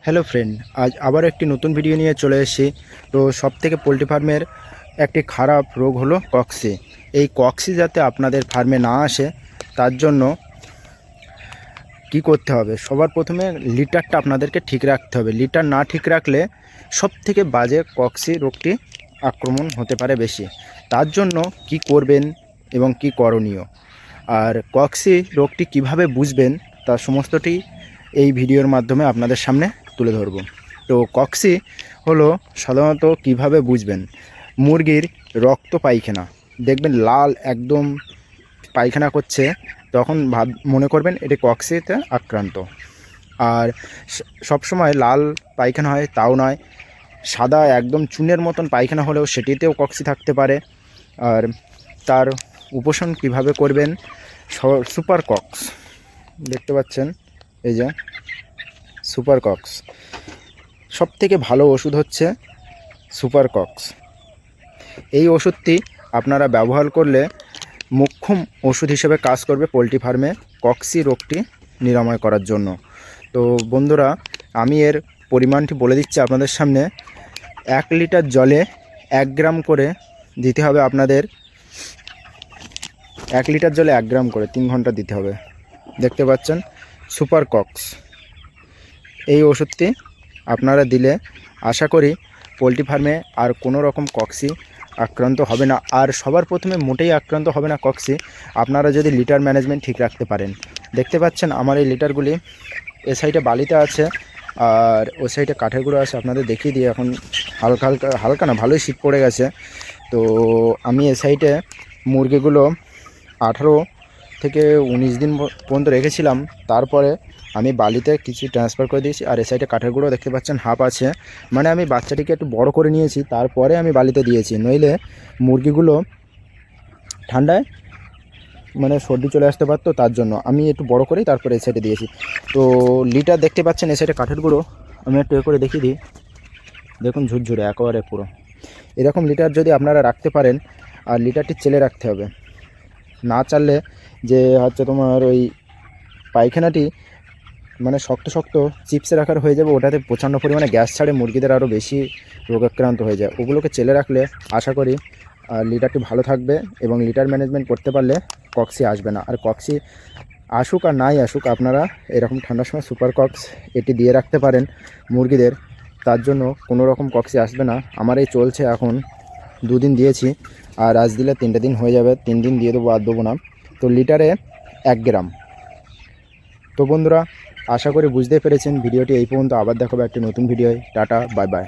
Hello friend, আজ আবার একটি নতুন ভিডিও নিয়ে চলে এসেছি। তো সবথেকে পোলট্রি ফার্মের একটি খারাপ রোগ হলো কক্সি। এই কক্সি যাতে আপনাদের ফার্মে না আসে তার জন্য কি করতে হবে? সবার প্রথমে লিটারটা আপনাদেরকে ঠিক রাখতে হবে। লিটার না ঠিক রাখলে সবথেকে বাজে কক্সি রোগটি আক্রমণ হতে পারে বেশি। তার জন্য কি করবেন এবং কি করণীয়, আর কক্সি রোগটি কিভাবে বুঝবেন তার সমস্তটি এই ভিডিওর মাধ্যমে আপনাদের সামনে তুলে ধরব। তো কক্সি হলো সাধারণত কিভাবে বুঝবেন, মুরগির রক্ত পায়খানা দেখবেন লাল একদম পায়খানা করছে, তখন মনে করবেন এটি কক্সিতে আক্রান্ত। আর সবসময় লাল পায়খানা হয় তাও নয়, সাদা একদম চুনের মতন পায়খানা হলেও সেটিতেও কক্সি থাকতে পারে। আর তার উপশম কিভাবে করবেন, সুপার কক্স দেখতে পাচ্ছেন, এই যে সুপার কক্স সবথেকে ভালো ওষুধ হচ্ছে সুপার কক্স। এই ওষুধটি আপনারা ব্যবহার করলে মোক্ষম ওষুধ হিসেবে কাজ করবে পোলট্রি ফার্মে কক্সি রোগটি নিরাময় করার জন্য। তো বন্ধুরা, আমি এর পরিমাণটি বলে দিচ্ছি আপনাদের সামনে। 1 লিটার জলে 1 গ্রাম করে দিতে হবে আপনাদের। 1 লিটার জলে 1 গ্রাম করে 3 ঘন্টা দিতে হবে। দেখতে পাচ্ছেন সুপার কক্স। এই ওষুধটি আপনারা দিলে আশা করি পোলট্রি ফার্মে আর কোনো রকম কক্সি আক্রান্ত হবে না। আর সবার প্রথমে মোটেই আক্রান্ত হবে না কক্সি, আপনারা যদি লিটার ম্যানেজমেন্ট ঠিক রাখতে পারেন। দেখতে পাচ্ছেন আমার এই লিটারগুলি এ সাইডে বালিতে আছে আর ও সাইডে কাঠের গুঁড়ো আছে। আপনাদের দেখিয়ে দিই, এখন হালকা হালকা হালকা না ভালোই শীত পড়ে গেছে। তো আমি এ সাইডে মুরগিগুলো 18 থেকে 19 দিন পর্যন্ত রেখেছিলাম, তারপরে আমি বালিতে কিছু ট্রান্সফার করে দিয়েছি। আর এ সাইডে কাঠের গুঁড়ো দেখতে পাচ্ছেন হাফ আছে, মানে আমি বাচ্চাটিকে একটু বড় করে নিয়েছি, তারপরে আমি বালিতে দিয়েছি। নইলে মুরগিগুলো ঠান্ডায় মানে সর্দি চলে আসতে পারতো, তার জন্য আমি একটু বড় করেই তারপরে এ সাইডে দিয়েছি। তো লিটার দেখতে পাচ্ছেন এ সাইডে কাঠের গুঁড়ো, আমি একটু এ করে দেখিয়ে দিই। দেখুন ঝুরঝুরে একেবারে পুরো। এরকম লিটার যদি আপনারা রাখতে পারেন, আর লিটারটি চেলে রাখতে হবে, না চাললে যে হচ্ছে তোমার ওই পায়খানাটি মানে শক্ত শক্ত চিপসের আকার হয়ে যাবে, ওটাতে প্রচণ্ড পরিমাণে গ্যাস ছাড়ে, মুরগিদের আরও বেশি রোগাক্রান্ত হয়ে যায়। ওগুলোকে চেলে রাখলে আশা করি লিটারটি ভালো থাকবে এবং লিটার ম্যানেজমেন্ট করতে পারলে কক্সি আসবে না। আর কক্সি আসুক আর নাই আসুক, আপনারা এরকম ঠান্ডার সময় সুপার কক্স এটি দিয়ে রাখতে পারেন মুরগিদের, তার জন্য কোনো রকম কক্সি আসবে না। আমার এই চলছে, এখন 2 দিন দিয়েছি, আর আজ দিলে 3টে দিন হয়ে যাবে, 3 দিন দিয়ে দেবো, আর দেবো না। তো লিটারে 1 গ্রাম। তো বন্ধুরা, আশা করি বুঝতে পেরেছেন ভিডিওটি এই পর্যন্ত। আবার দেখাবো একটি নতুন ভিডিও। Tata, bye bye.